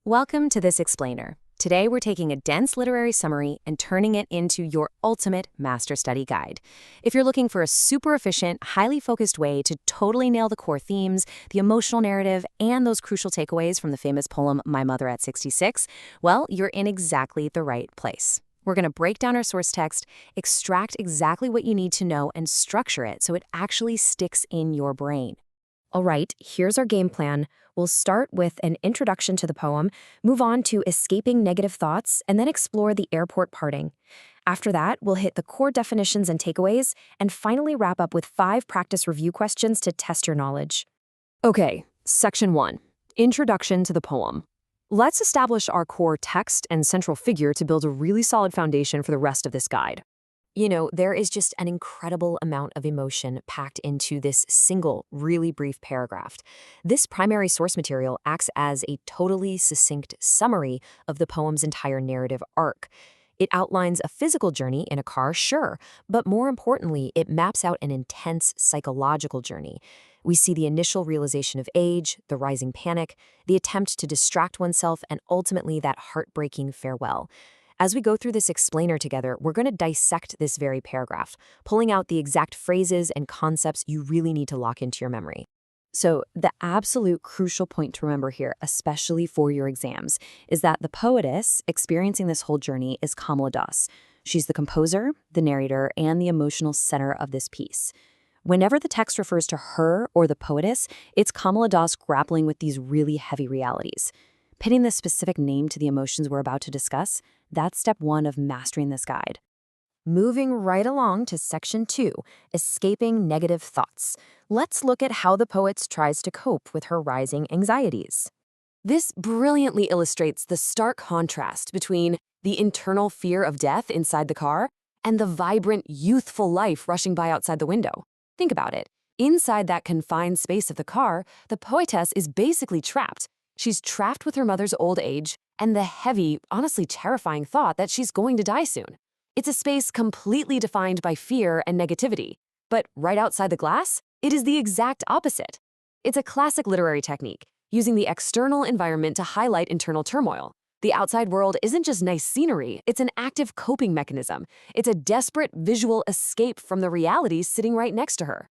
Welcome to this explainer. Today we're taking a dense literary summary and turning it into your ultimate master study guide. If you're looking for a super efficient, highly focused way to totally nail the core themes, the emotional narrative, and those crucial takeaways from the famous poem My Mother at 66, well, you're in exactly the right place. We're going to break down our source text, extract exactly what you need to know, and structure it so it actually sticks in your brain. All right, here's our game plan. We'll start with an introduction to the poem, move on to escaping negative thoughts, and then explore the airport parting. After that, we'll hit the core definitions and takeaways, and finally wrap up with 5 practice review questions to test your knowledge. Okay, Section 1, Introduction to the Poem. Let's establish our core text and central figure to build a really solid foundation for the rest of this guide. There is just an incredible amount of emotion packed into this single, really brief paragraph. This primary source material acts as a totally succinct summary of the poem's entire narrative arc. It outlines a physical journey in a car, sure, but more importantly, it maps out an intense psychological journey. We see the initial realization of age, the rising panic, the attempt to distract oneself, and ultimately that heartbreaking farewell. As we go through this explainer together, we're going to dissect this very paragraph, pulling out the exact phrases and concepts you really need to lock into your memory. So the absolute crucial point to remember here, especially for your exams, is that the poetess experiencing this whole journey is Kamala Das. She's the composer, the narrator, and the emotional center of this piece. Whenever the text refers to her or the poetess, it's Kamala Das grappling with these really heavy realities. Pitting the specific name to the emotions we're about to discuss, that's step 1 of mastering this guide. Moving right along to Section 2, Escaping Negative Thoughts. Let's look at how the poet tries to cope with her rising anxieties. This brilliantly illustrates the stark contrast between the internal fear of death inside the car and the vibrant, youthful life rushing by outside the window. Think about it. Inside that confined space of the car, the poetess is basically trapped. She's trapped with her mother's old age and the heavy, honestly terrifying thought that she's going to die soon. It's a space completely defined by fear and negativity. But right outside the glass, it is the exact opposite. It's a classic literary technique, using the external environment to highlight internal turmoil. The outside world isn't just nice scenery, it's an active coping mechanism. It's a desperate visual escape from the realities sitting right next to her.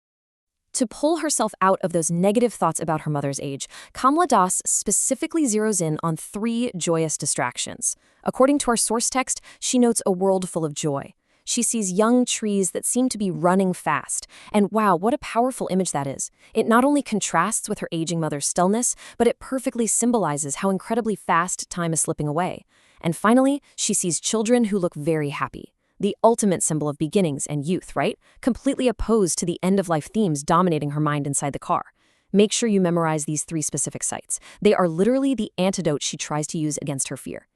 To pull herself out of those negative thoughts about her mother's age, Kamala Das specifically zeroes in on 3 joyous distractions. According to our source text, she notes a world full of joy. She sees young trees that seem to be running fast. And wow, what a powerful image that is. It not only contrasts with her aging mother's stillness, but it perfectly symbolizes how incredibly fast time is slipping away. And finally, she sees children who look very happy. The ultimate symbol of beginnings and youth, right? Completely opposed to the end-of-life themes dominating her mind inside the car. Make sure you memorize these 3 specific sites. They are literally the antidote she tries to use against her fear.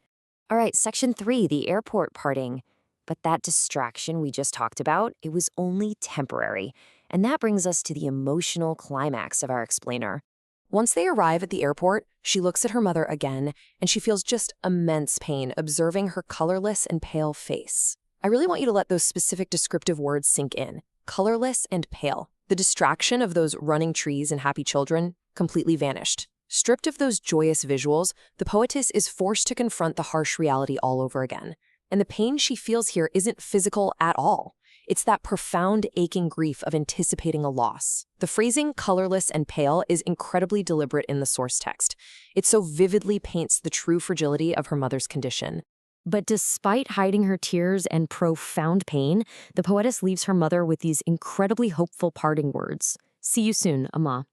All right, Section 3, the airport parting. But that distraction we just talked about, it was only temporary. And that brings us to the emotional climax of our explainer. Once they arrive at the airport, she looks at her mother again, and she feels just immense pain observing her colorless and pale face. I really want you to let those specific descriptive words sink in. Colorless and pale. The distraction of those running trees and happy children completely vanished. Stripped of those joyous visuals, the poetess is forced to confront the harsh reality all over again. And the pain she feels here isn't physical at all. It's that profound, aching grief of anticipating a loss. The phrasing colorless and pale is incredibly deliberate in the source text. It so vividly paints the true fragility of her mother's condition. But despite hiding her tears and profound pain, the poetess leaves her mother with these incredibly hopeful parting words. See you soon, Amma.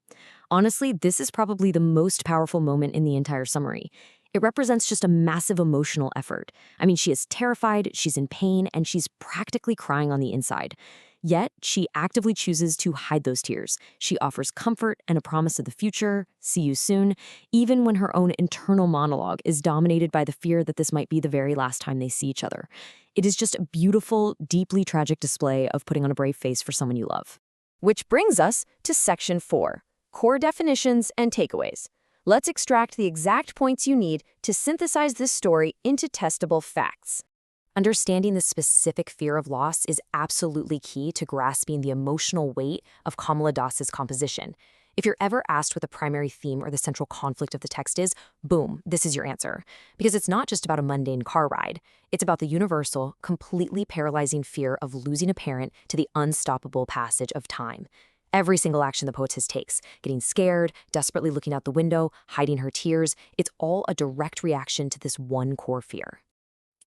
Honestly, this is probably the most powerful moment in the entire summary. It represents just a massive emotional effort. I mean, she is terrified, she's in pain, and she's practically crying on the inside. Yet, she actively chooses to hide those tears. She offers comfort and a promise of the future, see you soon, even when her own internal monologue is dominated by the fear that this might be the very last time they see each other. It is just a beautiful, deeply tragic display of putting on a brave face for someone you love. Which brings us to Section 4, Core Definitions and Takeaways. Let's extract the exact points you need to synthesize this story into testable facts. Understanding the specific fear of loss is absolutely key to grasping the emotional weight of Kamala Das's composition. If you're ever asked what the primary theme or the central conflict of the text is, boom, this is your answer. Because it's not just about a mundane car ride. It's about the universal, completely paralyzing fear of losing a parent to the unstoppable passage of time. Every single action the poetess takes, getting scared, desperately looking out the window, hiding her tears, it's all a direct reaction to this one core fear.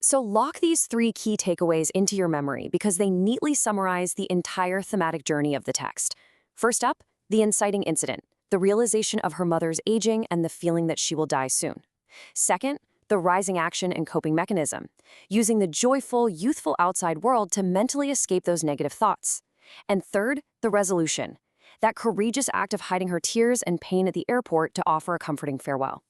So lock these 3 key takeaways into your memory because they neatly summarize the entire thematic journey of the text. First up, the inciting incident, the realization of her mother's aging and the feeling that she will die soon. Second, the rising action and coping mechanism, using the joyful, youthful outside world to mentally escape those negative thoughts. And third, the resolution, that courageous act of hiding her tears and pain at the airport to offer a comforting farewell.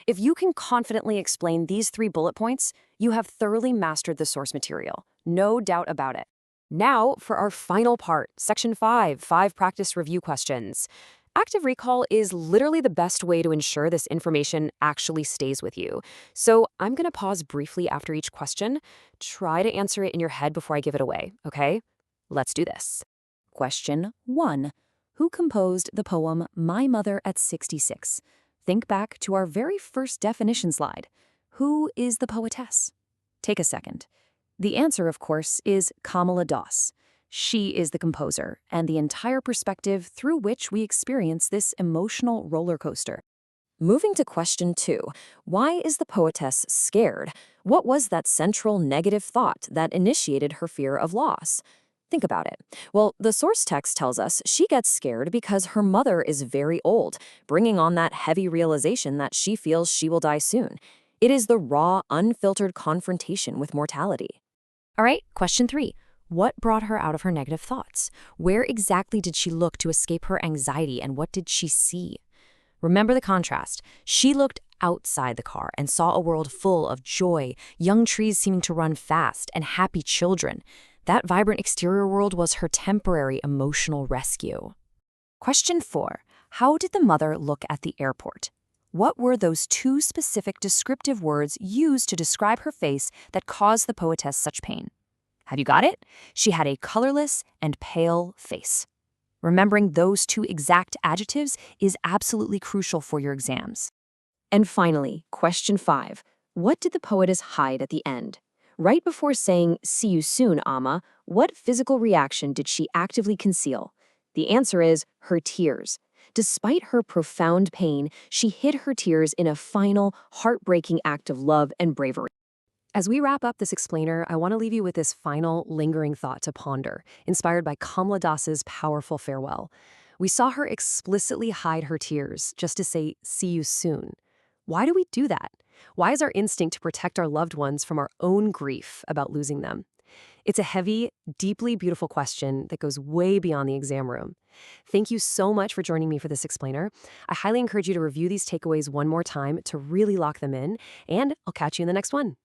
If you can confidently explain these 3 bullet points, you have thoroughly mastered the source material. No doubt about it. Now for our final part, Section 5, 5 practice review questions. Active recall is literally the best way to ensure this information actually stays with you. So I'm going to pause briefly after each question. Try to answer it in your head before I give it away, okay? Let's do this. Question 1. Who composed the poem My Mother at 66? Think back to our very first definition slide. Who is the poetess? Take a second. The answer, of course, is Kamala Das. She is the composer and the entire perspective through which we experience this emotional roller coaster. Moving to question 2, why is the poetess scared? What was that central negative thought that initiated her fear of loss? Think about it. Well, the source text tells us she gets scared because her mother is very old, bringing on that heavy realization that she feels she will die soon. It is the raw, unfiltered confrontation with mortality. All right, question 3. What brought her out of her negative thoughts? Where exactly did she look to escape her anxiety, and what did she see? Remember the contrast. She looked outside the car and saw a world full of joy, young trees seeming to run fast, and happy children. That vibrant exterior world was her temporary emotional rescue. Question 4. How did the mother look at the airport? What were those 2 specific descriptive words used to describe her face that caused the poetess such pain? Have you got it? She had a colorless and pale face. Remembering those 2 exact adjectives is absolutely crucial for your exams. And finally, question 5. What did the poetess hide at the end? Right before saying, "See you soon, Amma," what physical reaction did she actively conceal? The answer is her tears. Despite her profound pain, she hid her tears in a final, heartbreaking act of love and bravery. As we wrap up this explainer, I want to leave you with this final, lingering thought to ponder, inspired by Kamala Das's powerful farewell. We saw her explicitly hide her tears just to say, "See you soon." Why do we do that? Why is our instinct to protect our loved ones from our own grief about losing them? It's a heavy, deeply beautiful question that goes way beyond the exam room. Thank you so much for joining me for this explainer. I highly encourage you to review these takeaways one more time to really lock them in, and I'll catch you in the next one.